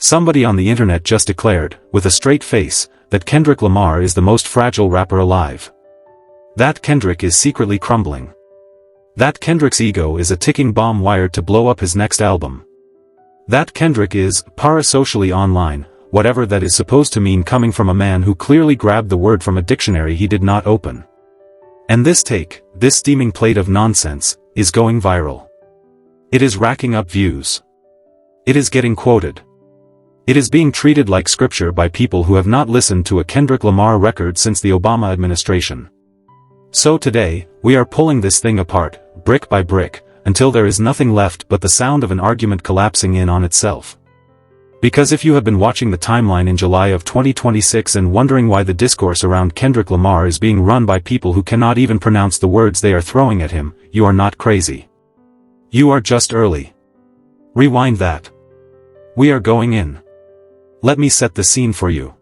Somebody on the internet just declared, with a straight face, that Kendrick Lamar is the most fragile rapper alive. That Kendrick is secretly crumbling. That Kendrick's ego is a ticking bomb wired to blow up his next album. That Kendrick is, parasocially online, whatever that is supposed to mean coming from a man who clearly grabbed the word from a dictionary he did not open. And this take, this steaming plate of nonsense, is going viral. It is racking up views. It is getting quoted. It is being treated like scripture by people who have not listened to a Kendrick Lamar record since the Obama administration. So today, we are pulling this thing apart, brick by brick, until there is nothing left but the sound of an argument collapsing in on itself. Because if you have been watching the timeline in July of 2026 and wondering why the discourse around Kendrick Lamar is being run by people who cannot even pronounce the words they are throwing at him, you are not crazy. You are just early. Rewind that. We are going in. Let me set the scene for you.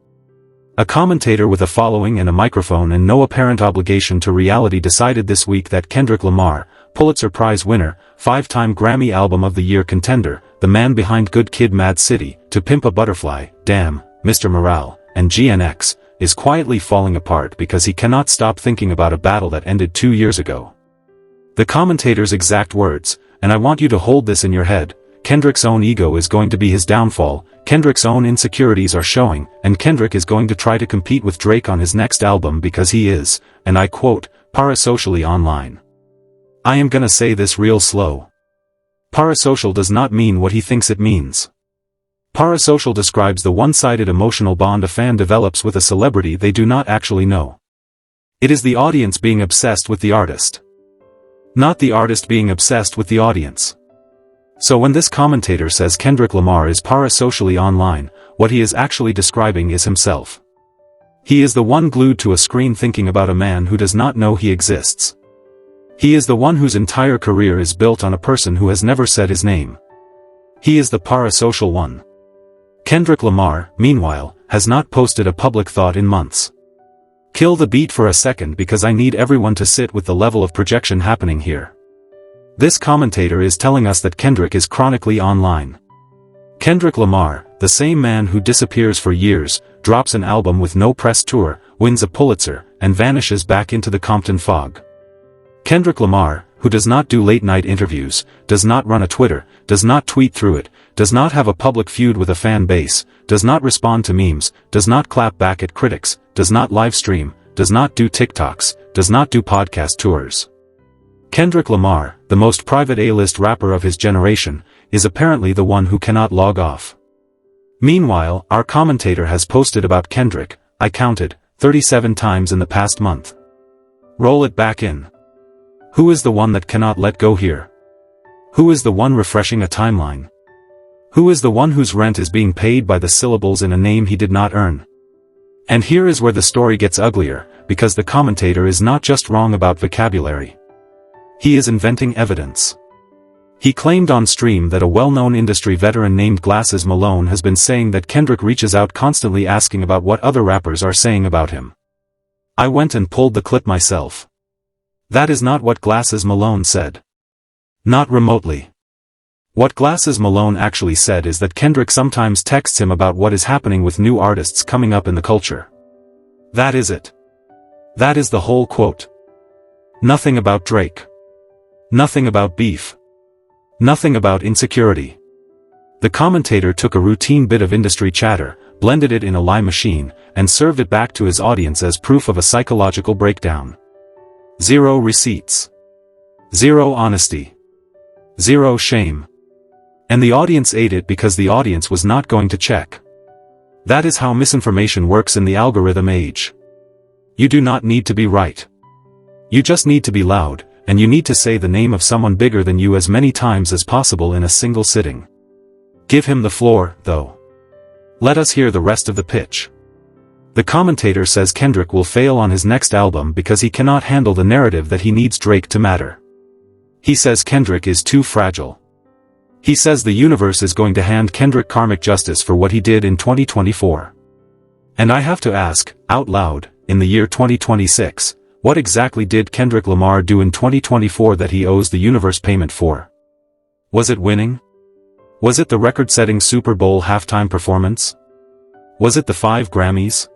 A commentator with a following and a microphone and no apparent obligation to reality decided this week that Kendrick Lamar, Pulitzer Prize winner, 5-time Grammy Album of the Year contender, the man behind Good Kid Mad City, To Pimp a Butterfly, Damn, Mr. Morale, and GNX, is quietly falling apart because he cannot stop thinking about a battle that ended 2 years ago. The commentator's exact words, and I want you to hold this in your head, Kendrick's own ego is going to be his downfall, Kendrick's own insecurities are showing, and Kendrick is going to try to compete with Drake on his next album because he is, and I quote, parasocially online. I am gonna say this real slow. Parasocial does not mean what he thinks it means. Parasocial describes the one-sided emotional bond a fan develops with a celebrity they do not actually know. It is the audience being obsessed with the artist. Not the artist being obsessed with the audience. So when this commentator says Kendrick Lamar is parasocially online, what he is actually describing is himself. He is the one glued to a screen thinking about a man who does not know he exists. He is the one whose entire career is built on a person who has never said his name. He is the parasocial one. Kendrick Lamar, meanwhile, has not posted a public thought in months. Kill the beat for a second because I need everyone to sit with the level of projection happening here. This commentator is telling us that Kendrick is chronically online. Kendrick Lamar, the same man who disappears for years, drops an album with no press tour, wins a Pulitzer, and vanishes back into the Compton fog. Kendrick Lamar, who does not do late-night interviews, does not run a Twitter, does not tweet through it, does not have a public feud with a fan base, does not respond to memes, does not clap back at critics, does not live stream, does not do TikToks, does not do podcast tours. Kendrick Lamar, the most private A-list rapper of his generation, is apparently the one who cannot log off. Meanwhile, our commentator has posted about Kendrick, I counted, 37 times in the past month. Roll it back in. Who is the one that cannot let go here? Who is the one refreshing a timeline? Who is the one whose rent is being paid by the syllables in a name he did not earn? And here is where the story gets uglier, because the commentator is not just wrong about vocabulary. He is inventing evidence. He claimed on stream that a well-known industry veteran named Glasses Malone has been saying that Kendrick reaches out constantly asking about what other rappers are saying about him. I went and pulled the clip myself. That is not what Glasses Malone said. Not remotely. What Glasses Malone actually said is that Kendrick sometimes texts him about what is happening with new artists coming up in the culture. That is it. That is the whole quote. Nothing about Drake. Nothing about beef. Nothing about insecurity. The commentator took a routine bit of industry chatter, blended it in a lie machine, and served it back to his audience as proof of a psychological breakdown. Zero receipts. Zero honesty. Zero shame. And the audience ate it because the audience was not going to check. That is how misinformation works in the algorithm age. You do not need to be right. You just need to be loud, and you need to say the name of someone bigger than you as many times as possible in a single sitting. Give him the floor, though. Let us hear the rest of the pitch. The commentator says Kendrick will fail on his next album because he cannot handle the narrative that he needs Drake to matter. He says Kendrick is too fragile. He says the universe is going to hand Kendrick karmic justice for what he did in 2024. And I have to ask, out loud, in the year 2026, what exactly did Kendrick Lamar do in 2024 that he owes the universe payment for? Was it winning? Was it the record-setting Super Bowl halftime performance? Was it the 5 Grammys?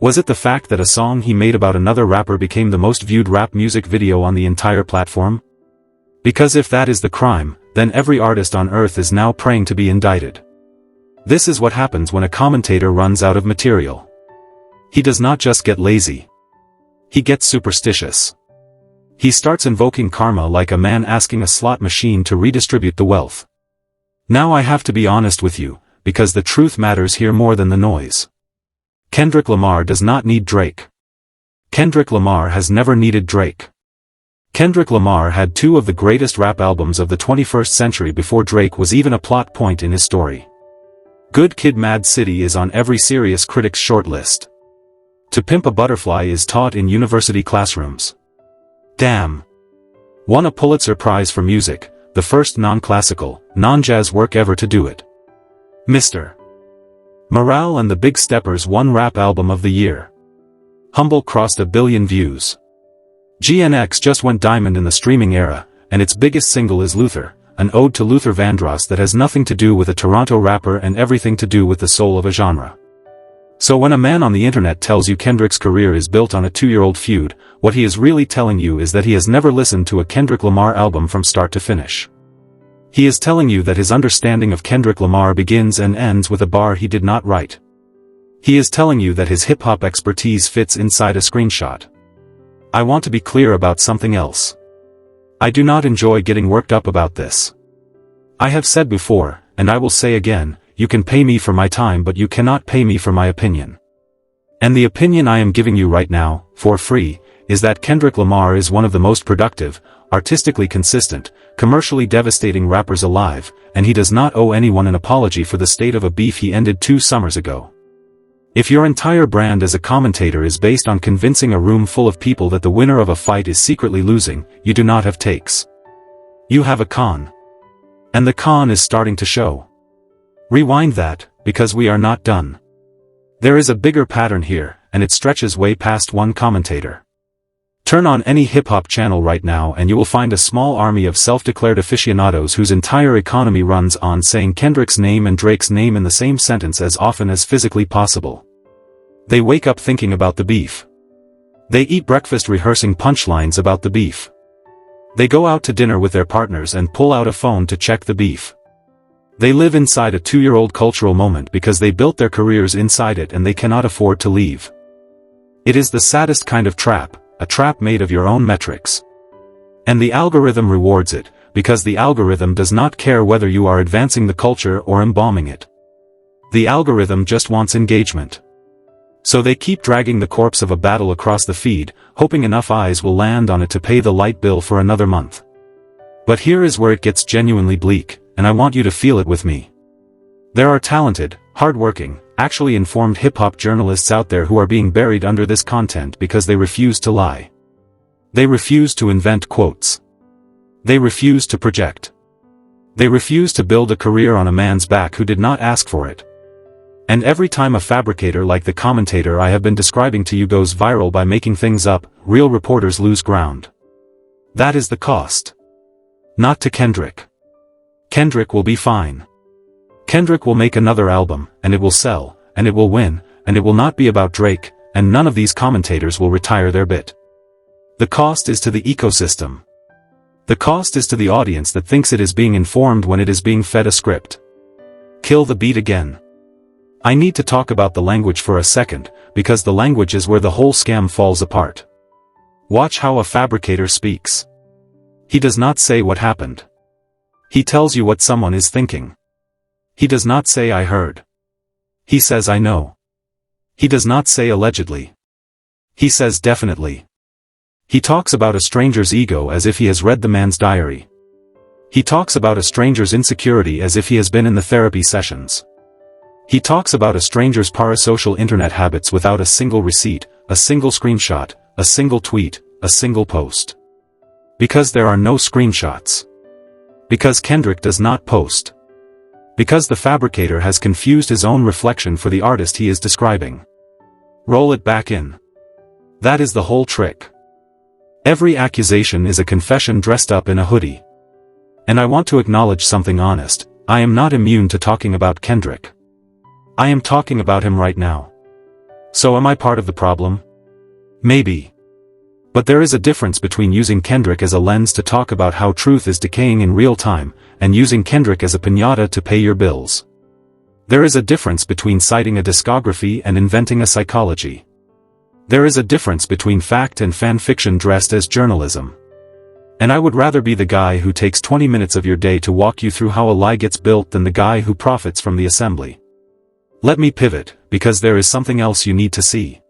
Was it the fact that a song he made about another rapper became the most viewed rap music video on the entire platform? Because if that is the crime, then every artist on earth is now praying to be indicted. This is what happens when a commentator runs out of material. He does not just get lazy. He gets superstitious. He starts invoking karma like a man asking a slot machine to redistribute the wealth. Now I have to be honest with you, because the truth matters here more than the noise. Kendrick Lamar does not need Drake. Kendrick Lamar has never needed Drake. Kendrick Lamar had 2 of the greatest rap albums of the 21st century before Drake was even a plot point in his story. Good Kid Mad City is on every serious critic's shortlist. To Pimp a Butterfly is taught in university classrooms. Damn. Won a Pulitzer Prize for music, the first non-classical, non-jazz work ever to do it. Mr. Morale and the Big Steppers won Rap Album of the Year. Humble crossed 1 billion views. GNX just went diamond in the streaming era, and its biggest single is Luther, an ode to Luther Vandross that has nothing to do with a Toronto rapper and everything to do with the soul of a genre. So when a man on the internet tells you Kendrick's career is built on a 2-year-old feud, what he is really telling you is that he has never listened to a Kendrick Lamar album from start to finish. He is telling you that his understanding of Kendrick Lamar begins and ends with a bar he did not write. He is telling you that his hip-hop expertise fits inside a screenshot. I want to be clear about something else. I do not enjoy getting worked up about this. I have said before, and I will say again, you can pay me for my time but you cannot pay me for my opinion. And the opinion I am giving you right now, for free, is that Kendrick Lamar is one of the most productive, artistically consistent, commercially devastating rappers alive, and he does not owe anyone an apology for the state of a beef he ended 2 summers ago. If your entire brand as a commentator is based on convincing a room full of people that the winner of a fight is secretly losing, you do not have takes. You have a con. And the con is starting to show. Rewind that, because we are not done. There is a bigger pattern here, and it stretches way past one commentator. Turn on any hip-hop channel right now and you will find a small army of self-declared aficionados whose entire economy runs on saying Kendrick's name and Drake's name in the same sentence as often as physically possible. They wake up thinking about the beef. They eat breakfast rehearsing punchlines about the beef. They go out to dinner with their partners and pull out a phone to check the beef. They live inside a 2-year-old cultural moment because they built their careers inside it and they cannot afford to leave. It is the saddest kind of trap, a trap made of your own metrics. And the algorithm rewards it, because the algorithm does not care whether you are advancing the culture or embalming it. The algorithm just wants engagement. So they keep dragging the corpse of a battle across the feed, hoping enough eyes will land on it to pay the light bill for another month. But here is where it gets genuinely bleak, and I want you to feel it with me. There are talented, hardworking, actually informed hip-hop journalists out there who are being buried under this content because they refuse to lie. They refuse to invent quotes. They refuse to project. They refuse to build a career on a man's back who did not ask for it. And every time a fabricator like the commentator I have been describing to you goes viral by making things up, real reporters lose ground. That is the cost. Not to Kendrick. Kendrick will be fine. Kendrick will make another album, and it will sell, and it will win, and it will not be about Drake, and none of these commentators will retire their bit. The cost is to the ecosystem. The cost is to the audience that thinks it is being informed when it is being fed a script. Kill the beat again. I need to talk about the language for a second, because the language is where the whole scam falls apart. Watch how a fabricator speaks. He does not say what happened. He tells you what someone is thinking. He does not say I heard. He says I know. He does not say allegedly. He says definitely. He talks about a stranger's ego as if he has read the man's diary. He talks about a stranger's insecurity as if he has been in the therapy sessions. He talks about a stranger's parasocial internet habits without a single receipt, a single screenshot, a single tweet, a single post. Because there are no screenshots. Because Kendrick does not post. Because the fabricator has confused his own reflection for the artist he is describing. Roll it back in. That is the whole trick. Every accusation is a confession dressed up in a hoodie. And I want to acknowledge something honest. I am not immune to talking about Kendrick. I am talking about him right now. So am I part of the problem? Maybe. But there is a difference between using Kendrick as a lens to talk about how truth is decaying in real time, and using Kendrick as a piñata to pay your bills. There is a difference between citing a discography and inventing a psychology. There is a difference between fact and fan fiction dressed as journalism. And I would rather be the guy who takes 20 minutes of your day to walk you through how a lie gets built than the guy who profits from the assembly. Let me pivot, because there is something else you need to see.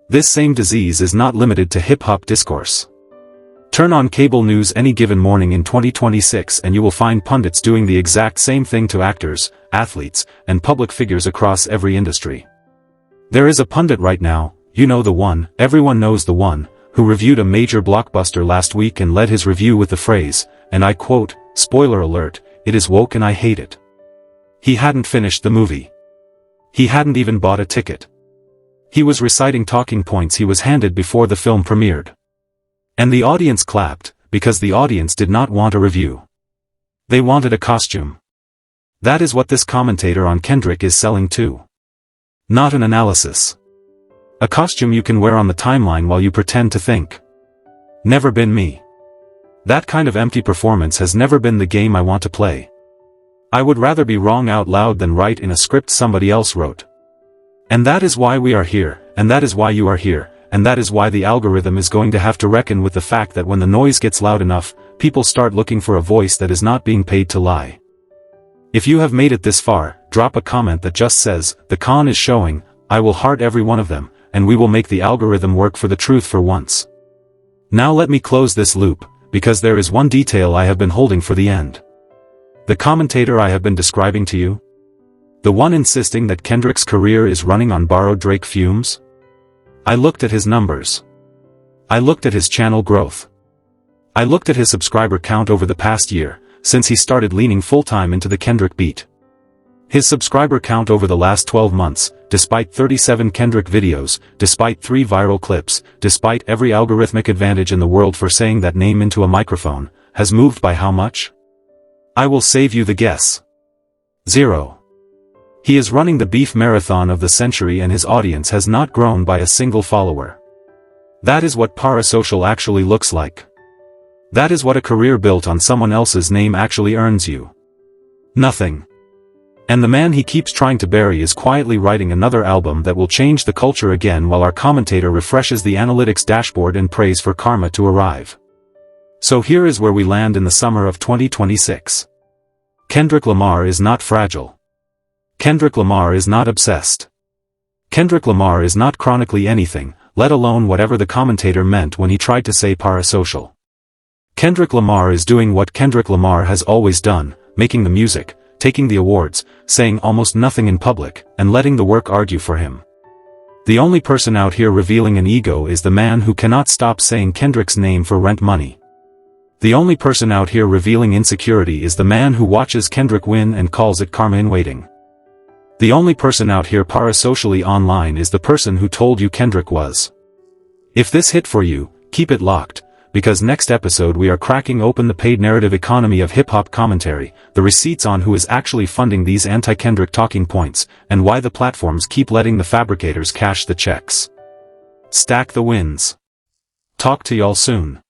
This same disease is not limited to hip-hop discourse. Turn on cable news any given morning in 2026 and you will find pundits doing the exact same thing to actors, athletes, and public figures across every industry. There is a pundit right now, you know the one, everyone knows the one, who reviewed a major blockbuster last week and led his review with the phrase, and I quote, "Spoiler alert, it is woke and I hate it." He hadn't finished the movie. He hadn't even bought a ticket. He was reciting talking points he was handed before the film premiered. And the audience clapped, because the audience did not want a review. They wanted a costume. That is what this commentator on Kendrick is selling too. Not an analysis. A costume you can wear on the timeline while you pretend to think. Never been me. That kind of empty performance has never been the game I want to play. I would rather be wrong out loud than right in a script somebody else wrote. And that is why we are here, and that is why you are here, and that is why the algorithm is going to have to reckon with the fact that when the noise gets loud enough, people start looking for a voice that is not being paid to lie. If you have made it this far, drop a comment that just says, "The con is showing," I will heart every one of them, and we will make the algorithm work for the truth for once. Now let me close this loop, because there is one detail I have been holding for the end. The commentator I have been describing to you? The one insisting that Kendrick's career is running on borrowed Drake fumes? I looked at his numbers. I looked at his channel growth. I looked at his subscriber count over the past year, since he started leaning full-time into the Kendrick beat. His subscriber count over the last 12 months, despite 37 Kendrick videos, despite 3 viral clips, despite every algorithmic advantage in the world for saying that name into a microphone, has moved by how much? I will save you the guess. 0. He is running the beef marathon of the century and his audience has not grown by a single follower. That is what parasocial actually looks like. That is what a career built on someone else's name actually earns you. Nothing. And the man he keeps trying to bury is quietly writing another album that will change the culture again while our commentator refreshes the analytics dashboard and prays for karma to arrive. So here is where we land in the summer of 2026. Kendrick Lamar is not fragile. Kendrick Lamar is not obsessed. Kendrick Lamar is not chronically anything, let alone whatever the commentator meant when he tried to say parasocial. Kendrick Lamar is doing what Kendrick Lamar has always done, making the music, taking the awards, saying almost nothing in public, and letting the work argue for him. The only person out here revealing an ego is the man who cannot stop saying Kendrick's name for rent money. The only person out here revealing insecurity is the man who watches Kendrick win and calls it karma in waiting. The only person out here parasocially online is the person who told you Kendrick was. If this hit for you, keep it locked, because next episode we are cracking open the paid narrative economy of hip-hop commentary, the receipts on who is actually funding these anti-Kendrick talking points, and why the platforms keep letting the fabricators cash the checks. Stack the wins. Talk to y'all soon.